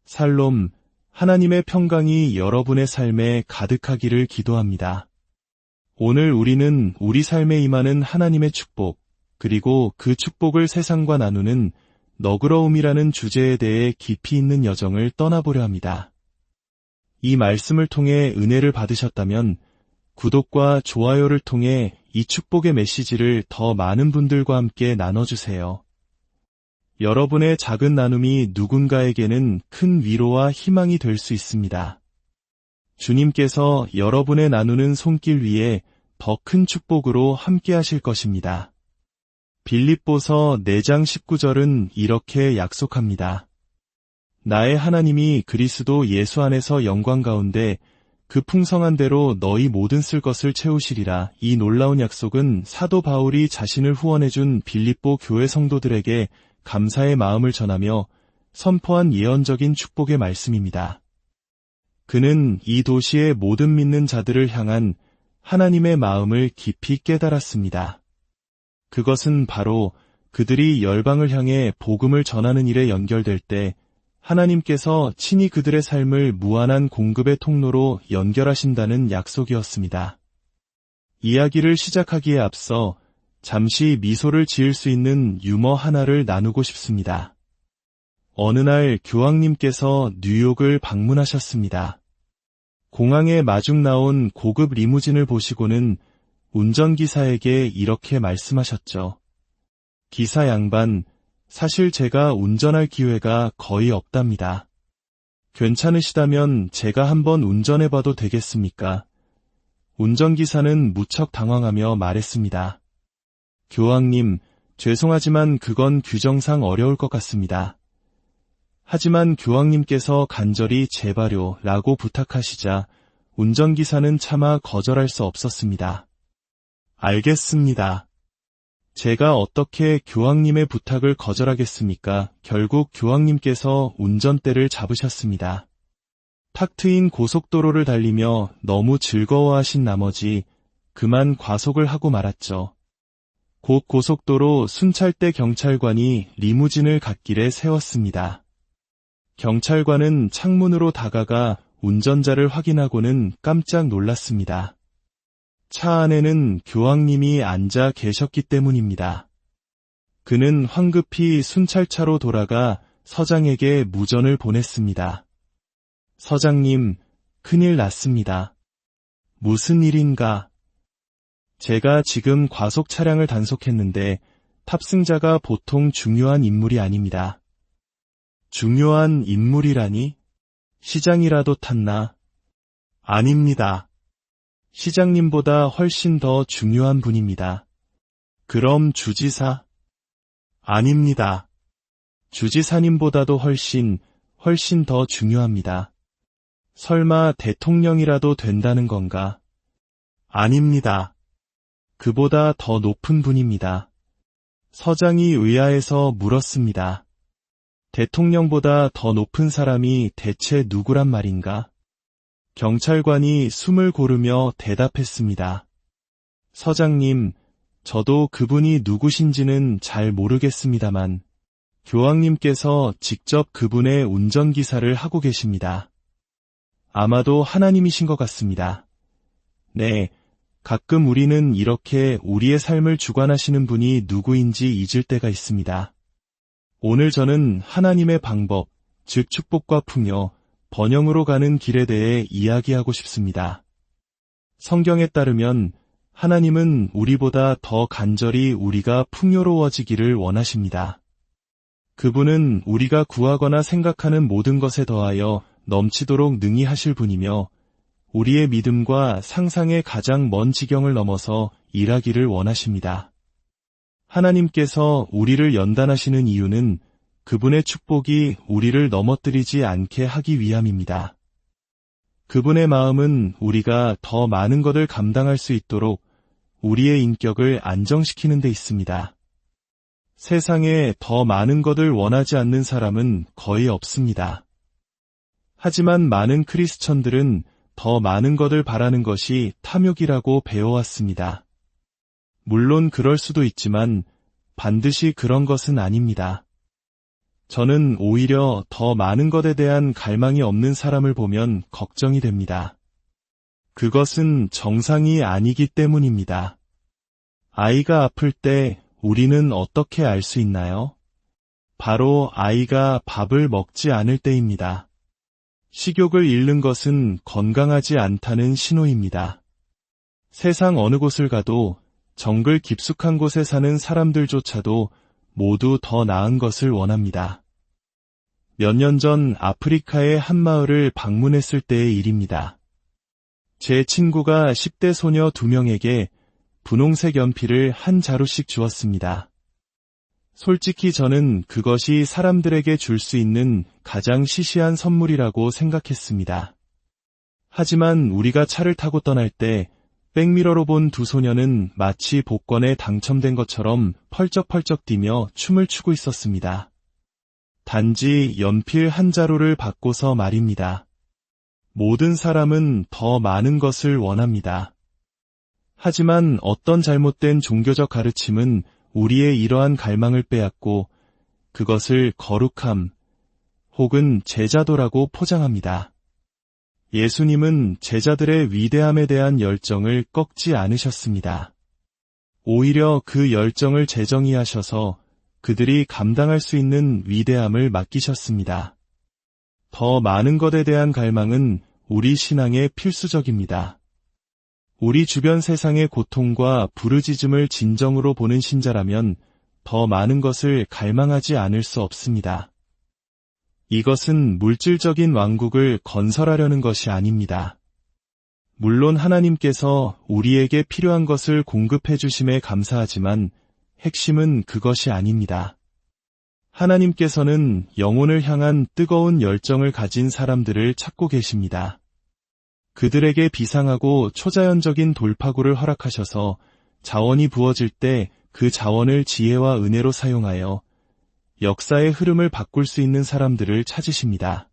살롬, 하나님의 평강이 여러분의 삶에 가득하기를 기도합니다. 오늘 우리는 우리 삶에 임하는 하나님의 축복, 그리고 그 축복을 세상과 나누는 너그러움이라는 주제에 대해 깊이 있는 여정을 떠나보려 합니다. 이 말씀을 통해 은혜를 받으셨다면 구독과 좋아요를 통해 이 축복의 메시지를 더 많은 분들과 함께 나눠주세요. 여러분의 작은 나눔이 누군가에게는 큰 위로와 희망이 될 수 있습니다. 주님께서 여러분의 나누는 손길 위에 더 큰 축복으로 함께 하실 것입니다. 빌립보서 4장 19절은 이렇게 약속합니다. 나의 하나님이 그리스도 예수 안에서 영광 가운데 그 풍성한 대로 너희 모든 쓸 것을 채우시리라. 이 놀라운 약속은 사도 바울이 자신을 후원해준 빌립보 교회 성도들에게 감사의 마음을 전하며 선포한 예언적인 축복의 말씀입니다. 그는 이 도시의 모든 믿는 자들을 향한 하나님의 마음을 깊이 깨달았습니다. 그것은 바로 그들이 열방을 향해 복음을 전하는 일에 연결될 때 하나님께서 친히 그들의 삶을 무한한 공급의 통로로 연결하신다는 약속이었습니다. 이야기를 시작하기에 앞서 잠시 미소를 지을 수 있는 유머 하나를 나누고 싶습니다. 어느 날 교황님께서 뉴욕을 방문하셨습니다. 공항에 마중 나온 고급 리무진을 보시고는 운전기사에게 이렇게 말씀하셨죠. 기사 양반, 사실 제가 운전할 기회가 거의 없답니다. 괜찮으시다면 제가 한번 운전해봐도 되겠습니까? 운전기사는 무척 당황하며 말했습니다. 교황님, 죄송하지만 그건 규정상 어려울 것 같습니다. 하지만 교황님께서 간절히 제발요 라고 부탁하시자 운전기사는 차마 거절할 수 없었습니다. 알겠습니다. 제가 어떻게 교황님의 부탁을 거절하겠습니까? 결국 교황님께서 운전대를 잡으셨습니다. 탁 트인 고속도로를 달리며 너무 즐거워하신 나머지 그만 과속을 하고 말았죠. 곧 고속도로 순찰대 경찰관이 리무진을 갓길에 세웠습니다. 경찰관은 창문으로 다가가 운전자를 확인하고는 깜짝 놀랐습니다. 차 안에는 교황님이 앉아 계셨기 때문입니다. 그는 황급히 순찰차로 돌아가 서장에게 무전을 보냈습니다. 서장님, 큰일 났습니다. 무슨 일인가? 제가 지금 과속 차량을 단속했는데 탑승자가 보통 중요한 인물이 아닙니다. 중요한 인물이라니? 시장이라도 탔나? 아닙니다. 시장님보다 훨씬 더 중요한 분입니다. 그럼 주지사? 아닙니다. 주지사님보다도 훨씬 더 중요합니다. 설마 대통령이라도 된다는 건가? 아닙니다. 그보다 더 높은 분입니다. 서장이 의아해서 물었습니다. 대통령보다 더 높은 사람이 대체 누구란 말인가? 경찰관이 숨을 고르며 대답했습니다. 서장님, 저도 그분이 누구신지는 잘 모르겠습니다만 교황님께서 직접 그분의 운전기사를 하고 계십니다. 아마도 하나님이신 것 같습니다. 네, 가끔 우리는 이렇게 우리의 삶을 주관하시는 분이 누구인지 잊을 때가 있습니다. 오늘 저는 하나님의 방법, 즉 축복과 풍요, 번영으로 가는 길에 대해 이야기하고 싶습니다. 성경에 따르면 하나님은 우리보다 더 간절히 우리가 풍요로워지기를 원하십니다. 그분은 우리가 구하거나 생각하는 모든 것에 더하여 넘치도록 능히 하실 분이며 우리의 믿음과 상상의 가장 먼 지경을 넘어서 일하기를 원하십니다. 하나님께서 우리를 연단하시는 이유는 그분의 축복이 우리를 넘어뜨리지 않게 하기 위함입니다. 그분의 마음은 우리가 더 많은 것을 감당할 수 있도록 우리의 인격을 안정시키는 데 있습니다. 세상에 더 많은 것을 원하지 않는 사람은 거의 없습니다. 하지만 많은 크리스천들은 더 많은 것을 바라는 것이 탐욕이라고 배워왔습니다. 물론 그럴 수도 있지만 반드시 그런 것은 아닙니다. 저는 오히려 더 많은 것에 대한 갈망이 없는 사람을 보면 걱정이 됩니다. 그것은 정상이 아니기 때문입니다. 아이가 아플 때 우리는 어떻게 알 수 있나요? 바로 아이가 밥을 먹지 않을 때입니다. 식욕을 잃는 것은 건강하지 않다는 신호입니다. 세상 어느 곳을 가도 정글 깊숙한 곳에 사는 사람들조차도 모두 더 나은 것을 원합니다. 몇 년 전 아프리카의 한 마을을 방문했을 때의 일입니다. 제 친구가 10대 소녀 2명에게 분홍색 연필을 한 자루씩 주었습니다. 솔직히 저는 그것이 사람들에게 줄 수 있는 가장 시시한 선물이라고 생각했습니다. 하지만 우리가 차를 타고 떠날 때 백미러로 본 두 소녀는 마치 복권에 당첨된 것처럼 펄쩍펄쩍 뛰며 춤을 추고 있었습니다. 단지 연필 한 자루를 받고서 말입니다. 모든 사람은 더 많은 것을 원합니다. 하지만 어떤 잘못된 종교적 가르침은 우리의 이러한 갈망을 빼앗고 그것을 거룩함 혹은 제자도라고 포장합니다. 예수님은 제자들의 위대함에 대한 열정을 꺾지 않으셨습니다. 오히려 그 열정을 재정의하셔서 그들이 감당할 수 있는 위대함을 맡기셨습니다. 더 많은 것에 대한 갈망은 우리 신앙의 필수적입니다. 우리 주변 세상의 고통과 부르짖음을 진정으로 보는 신자라면 더 많은 것을 갈망하지 않을 수 없습니다. 이것은 물질적인 왕국을 건설하려는 것이 아닙니다. 물론 하나님께서 우리에게 필요한 것을 공급해 주심에 감사하지만 핵심은 그것이 아닙니다. 하나님께서는 영혼을 향한 뜨거운 열정을 가진 사람들을 찾고 계십니다. 그들에게 비상하고 초자연적인 돌파구를 허락하셔서 자원이 부어질 때 그 자원을 지혜와 은혜로 사용하여 역사의 흐름을 바꿀 수 있는 사람들을 찾으십니다.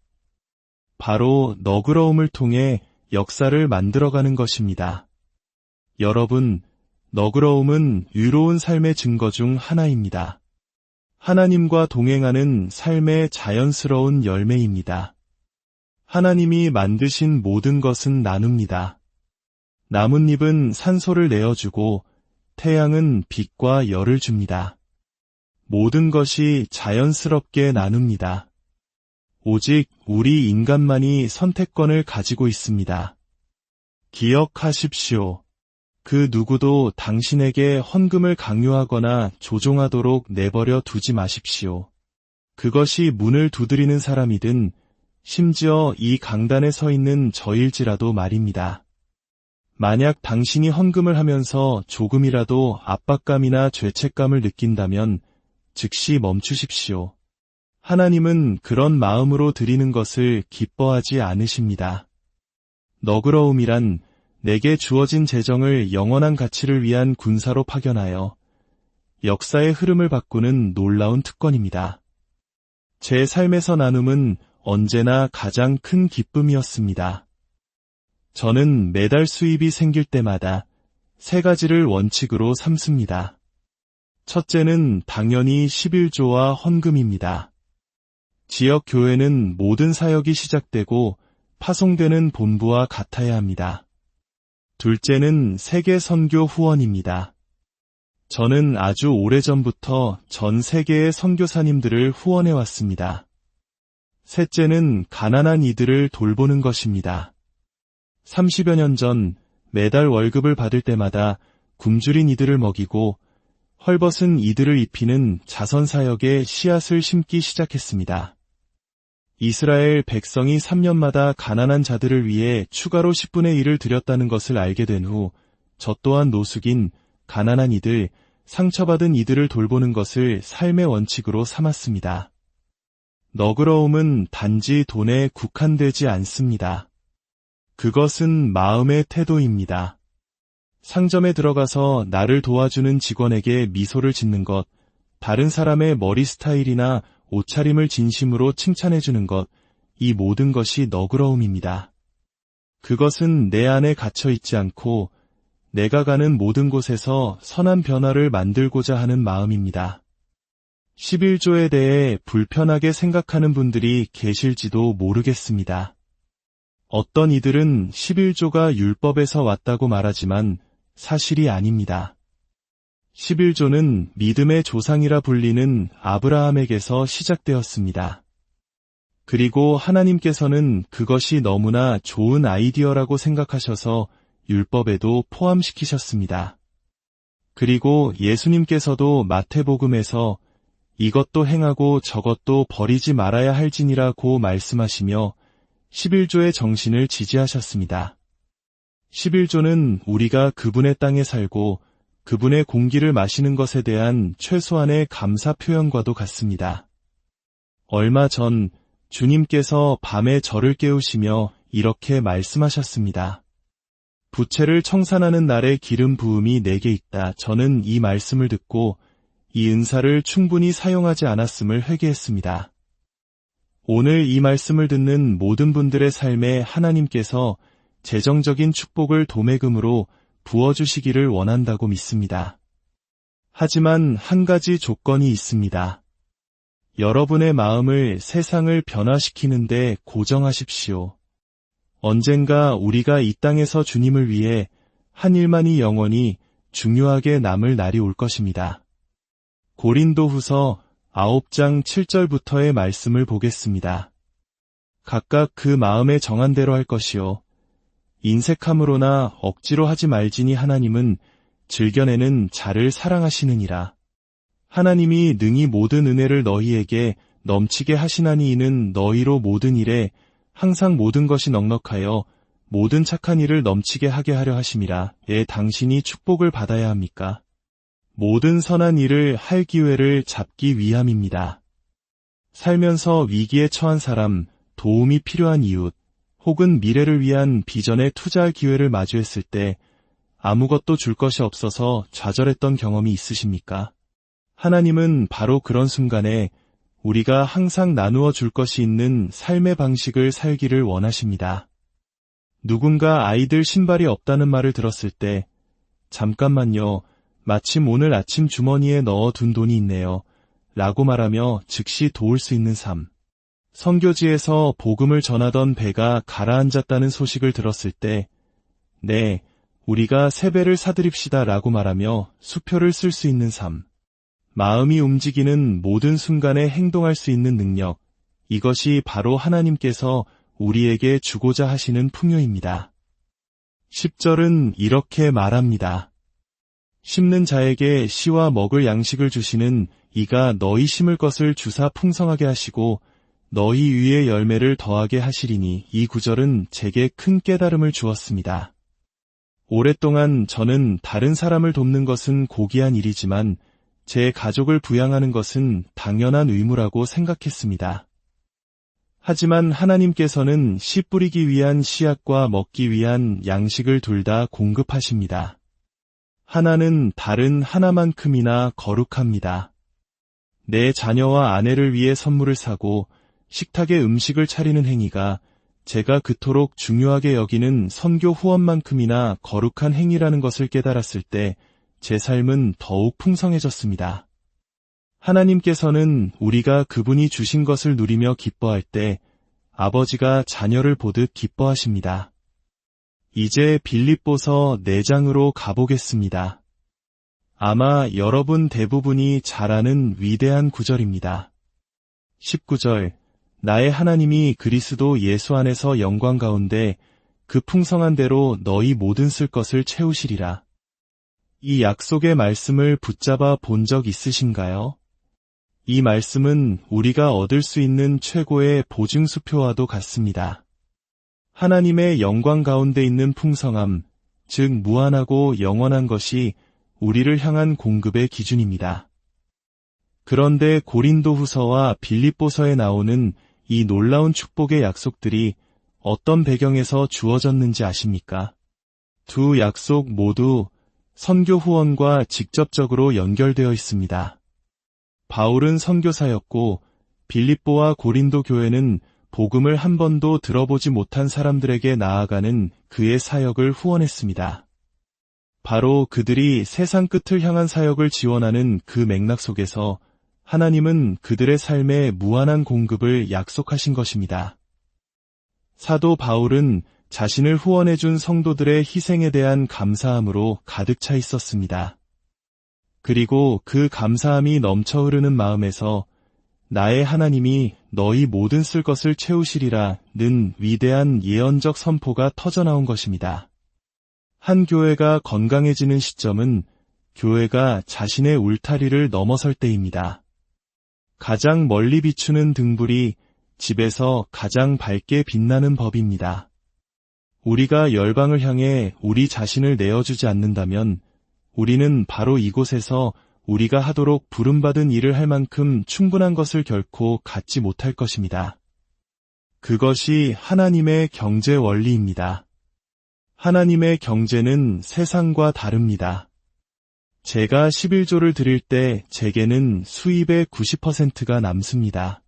바로 너그러움을 통해 역사를 만들어가는 것입니다. 여러분, 너그러움은 의로운 삶의 증거 중 하나입니다. 하나님과 동행하는 삶의 자연스러운 열매입니다. 하나님이 만드신 모든 것은 나눕니다. 나뭇잎은 산소를 내어주고 태양은 빛과 열을 줍니다. 모든 것이 자연스럽게 나눕니다. 오직 우리 인간만이 선택권을 가지고 있습니다. 기억하십시오. 그 누구도 당신에게 헌금을 강요하거나 조종하도록 내버려 두지 마십시오. 그것이 문을 두드리는 사람이든 심지어 이 강단에 서 있는 저일지라도 말입니다. 만약 당신이 헌금을 하면서 조금이라도 압박감이나 죄책감을 느낀다면 즉시 멈추십시오. 하나님은 그런 마음으로 드리는 것을 기뻐하지 않으십니다. 너그러움이란 내게 주어진 재정을 영원한 가치를 위한 군사로 파견하여 역사의 흐름을 바꾸는 놀라운 특권입니다. 제 삶에서 나눔은 언제나 가장 큰 기쁨이었습니다. 저는 매달 수입이 생길 때마다 3가지를 원칙으로 삼습니다. 첫째는 당연히 11조와 헌금입니다. 지역 교회는 모든 사역이 시작되고 파송되는 본부와 같아야 합니다. 둘째는 세계 선교 후원입니다. 저는 아주 오래전부터 전 세계의 선교사님들을 후원해왔습니다. 셋째는 가난한 이들을 돌보는 것입니다. 30여 년 전 매달 월급을 받을 때마다 굶주린 이들을 먹이고 헐벗은 이들을 입히는 자선사역에 씨앗을 심기 시작했습니다. 이스라엘 백성이 3년마다 가난한 자들을 위해 추가로 10분의 1을 드렸다는 것을 알게 된 후 저 또한 노숙인, 가난한 이들, 상처받은 이들을 돌보는 것을 삶의 원칙으로 삼았습니다. 너그러움은 단지 돈에 국한되지 않습니다. 그것은 마음의 태도입니다. 상점에 들어가서 나를 도와주는 직원에게 미소를 짓는 것, 다른 사람의 머리 스타일이나 옷차림을 진심으로 칭찬해주는 것, 이 모든 것이 너그러움입니다. 그것은 내 안에 갇혀 있지 않고 내가 가는 모든 곳에서 선한 변화를 만들고자 하는 마음입니다. 11조에 대해 불편하게 생각하는 분들이 계실지도 모르겠습니다. 어떤 이들은 11조가 율법에서 왔다고 말하지만 사실이 아닙니다. 11조는 믿음의 조상이라 불리는 아브라함에게서 시작되었습니다. 그리고 하나님께서는 그것이 너무나 좋은 아이디어라고 생각하셔서 율법에도 포함시키셨습니다. 그리고 예수님께서도 마태복음에서 이것도 행하고 저것도 버리지 말아야 할지니라고 말씀하시며 11조의 정신을 지지하셨습니다. 11조는 우리가 그분의 땅에 살고 그분의 공기를 마시는 것에 대한 최소한의 감사 표현과도 같습니다. 얼마 전 주님께서 밤에 저를 깨우시며 이렇게 말씀하셨습니다. 부채를 청산하는 날에 기름 부음이 내게 있다. 저는 이 말씀을 듣고 이 은사를 충분히 사용하지 않았음을 회개했습니다. 오늘 이 말씀을 듣는 모든 분들의 삶에 하나님께서 재정적인 축복을 도매금으로 부어주시기를 원한다고 믿습니다. 하지만 한 가지 조건이 있습니다. 여러분의 마음을 세상을 변화시키는 데 고정하십시오. 언젠가 우리가 이 땅에서 주님을 위해 한 일만이 영원히 중요하게 남을 날이 올 것입니다. 고린도후서 9장 7절부터의 말씀을 보겠습니다. 각각 그 마음에 정한 대로 할 것이요 인색함으로나 억지로 하지 말지니 하나님은 즐겨내는 자를 사랑하시느니라. 하나님이 능히 모든 은혜를 너희에게 넘치게 하시나니 이는 너희로 모든 일에 항상 모든 것이 넉넉하여 모든 착한 일을 넘치게 하게 하려 하심이라. 당신이 축복을 받아야 합니까? 모든 선한 일을 할 기회를 잡기 위함입니다. 살면서 위기에 처한 사람, 도움이 필요한 이웃, 혹은 미래를 위한 비전에 투자할 기회를 마주했을 때 아무것도 줄 것이 없어서 좌절했던 경험이 있으십니까? 하나님은 바로 그런 순간에 우리가 항상 나누어 줄 것이 있는 삶의 방식을 살기를 원하십니다. 누군가 아이들 신발이 없다는 말을 들었을 때 잠깐만요. 마침 오늘 아침 주머니에 넣어둔 돈이 있네요. 라고 말하며 즉시 도울 수 있는 삶. 선교지에서 복음을 전하던 배가 가라앉았다는 소식을 들었을 때 네, 우리가 새 배를 사드립시다 라고 말하며 수표를 쓸 수 있는 삶. 마음이 움직이는 모든 순간에 행동할 수 있는 능력. 이것이 바로 하나님께서 우리에게 주고자 하시는 풍요입니다. 10절은 이렇게 말합니다. 심는 자에게 씨와 먹을 양식을 주시는 이가 너희 심을 것을 주사 풍성하게 하시고 너희 위에 열매를 더하게 하시리니. 이 구절은 제게 큰 깨달음을 주었습니다. 오랫동안 저는 다른 사람을 돕는 것은 고귀한 일이지만 제 가족을 부양하는 것은 당연한 의무라고 생각했습니다. 하지만 하나님께서는 씨 뿌리기 위한 씨앗과 먹기 위한 양식을 둘 다 공급하십니다. 하나는 다른 하나만큼이나 거룩합니다. 내 자녀와 아내를 위해 선물을 사고 식탁에 음식을 차리는 행위가 제가 그토록 중요하게 여기는 선교 후원만큼이나 거룩한 행위라는 것을 깨달았을 때 제 삶은 더욱 풍성해졌습니다. 하나님께서는 우리가 그분이 주신 것을 누리며 기뻐할 때 아버지가 자녀를 보듯 기뻐하십니다. 이제 빌립보서 4장으로 가보겠습니다. 아마 여러분 대부분이 잘 아는 위대한 구절입니다. 19절, 나의 하나님이 그리스도 예수 안에서 영광 가운데 그 풍성한 대로 너희 모든 쓸 것을 채우시리라. 이 약속의 말씀을 붙잡아 본 적 있으신가요? 이 말씀은 우리가 얻을 수 있는 최고의 보증수표와도 같습니다. 하나님의 영광 가운데 있는 풍성함, 즉 무한하고 영원한 것이 우리를 향한 공급의 기준입니다. 그런데 고린도후서와 빌립보서에 나오는 이 놀라운 축복의 약속들이 어떤 배경에서 주어졌는지 아십니까? 두 약속 모두 선교 후원과 직접적으로 연결되어 있습니다. 바울은 선교사였고 빌립보와 고린도 교회는 복음을 한 번도 들어보지 못한 사람들에게 나아가는 그의 사역을 후원했습니다. 바로 그들이 세상 끝을 향한 사역을 지원하는 그 맥락 속에서 하나님은 그들의 삶에 무한한 공급을 약속하신 것입니다. 사도 바울은 자신을 후원해준 성도들의 희생에 대한 감사함으로 가득 차 있었습니다. 그리고 그 감사함이 넘쳐 흐르는 마음에서 나의 하나님이 너희 모든 쓸 것을 채우시리라는 위대한 예언적 선포가 터져나온 것입니다. 한 교회가 건강해지는 시점은 교회가 자신의 울타리를 넘어설 때입니다. 가장 멀리 비추는 등불이 집에서 가장 밝게 빛나는 법입니다. 우리가 열방을 향해 우리 자신을 내어주지 않는다면 우리는 바로 이곳에서 우리가 하도록 부름받은 일을 할 만큼 충분한 것을 결코 갖지 못할 것입니다. 그것이 하나님의 경제 원리입니다. 하나님의 경제는 세상과 다릅니다. 제가 11조를 드릴 때 제게는 수입의 90%가 남습니다.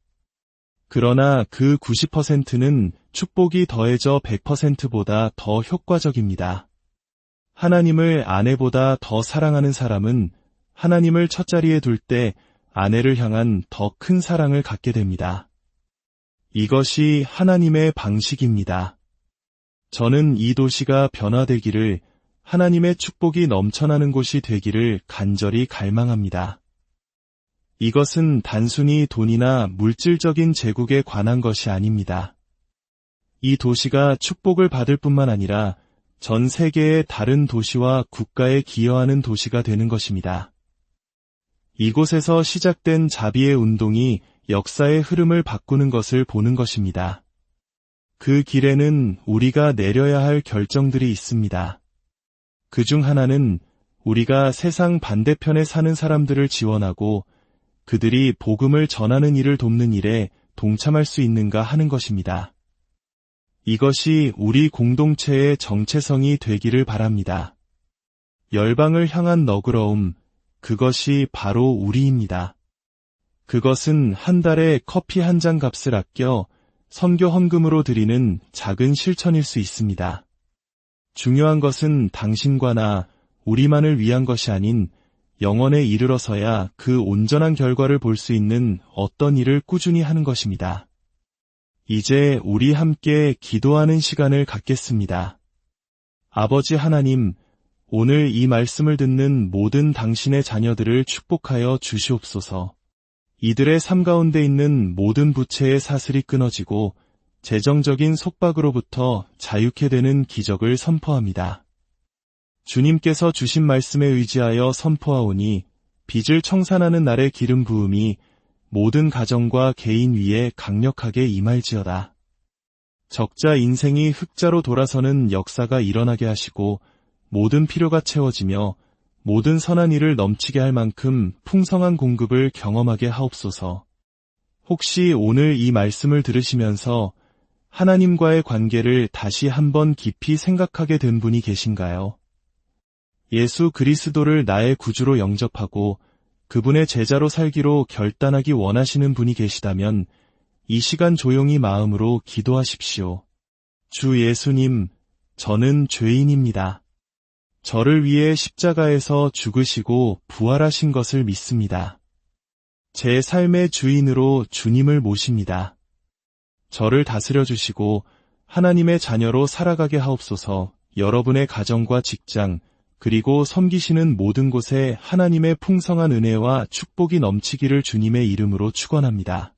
그러나 그 90%는 축복이 더해져 100%보다 더 효과적입니다. 하나님을 아내보다 더 사랑하는 사람은 하나님을 첫자리에 둘 때 아내를 향한 더 큰 사랑을 갖게 됩니다. 이것이 하나님의 방식입니다. 저는 이 도시가 변화되기를, 하나님의 축복이 넘쳐나는 곳이 되기를 간절히 갈망합니다. 이것은 단순히 돈이나 물질적인 제국에 관한 것이 아닙니다. 이 도시가 축복을 받을 뿐만 아니라 전 세계의 다른 도시와 국가에 기여하는 도시가 되는 것입니다. 이곳에서 시작된 자비의 운동이 역사의 흐름을 바꾸는 것을 보는 것입니다. 그 길에는 우리가 내려야 할 결정들이 있습니다. 그중 하나는 우리가 세상 반대편에 사는 사람들을 지원하고 그들이 복음을 전하는 일을 돕는 일에 동참할 수 있는가 하는 것입니다. 이것이 우리 공동체의 정체성이 되기를 바랍니다. 열방을 향한 너그러움, 그것이 바로 우리입니다. 그것은 한 달에 커피 한 잔 값을 아껴 선교 헌금으로 드리는 작은 실천일 수 있습니다. 중요한 것은 당신과 나, 우리만을 위한 것이 아닌 영원에 이르러서야 그 온전한 결과를 볼 수 있는 어떤 일을 꾸준히 하는 것입니다. 이제 우리 함께 기도하는 시간을 갖겠습니다. 아버지 하나님, 오늘 이 말씀을 듣는 모든 당신의 자녀들을 축복하여 주시옵소서. 이들의 삶 가운데 있는 모든 부채의 사슬이 끊어지고 재정적인 속박으로부터 자유케 되는 기적을 선포합니다. 주님께서 주신 말씀에 의지하여 선포하오니 빚을 청산하는 날의 기름 부음이 모든 가정과 개인 위에 강력하게 임할지어다. 적자 인생이 흑자로 돌아서는 역사가 일어나게 하시고 모든 필요가 채워지며 모든 선한 일을 넘치게 할 만큼 풍성한 공급을 경험하게 하옵소서. 혹시 오늘 이 말씀을 들으시면서 하나님과의 관계를 다시 한번 깊이 생각하게 된 분이 계신가요? 예수 그리스도를 나의 구주로 영접하고 그분의 제자로 살기로 결단하기 원하시는 분이 계시다면 이 시간 조용히 마음으로 기도하십시오. 주 예수님, 저는 죄인입니다. 저를 위해 십자가에서 죽으시고 부활하신 것을 믿습니다. 제 삶의 주인으로 주님을 모십니다. 저를 다스려 주시고 하나님의 자녀로 살아가게 하옵소서. 여러분의 가정과 직장, 그리고 섬기시는 모든 곳에 하나님의 풍성한 은혜와 축복이 넘치기를 주님의 이름으로 축원합니다.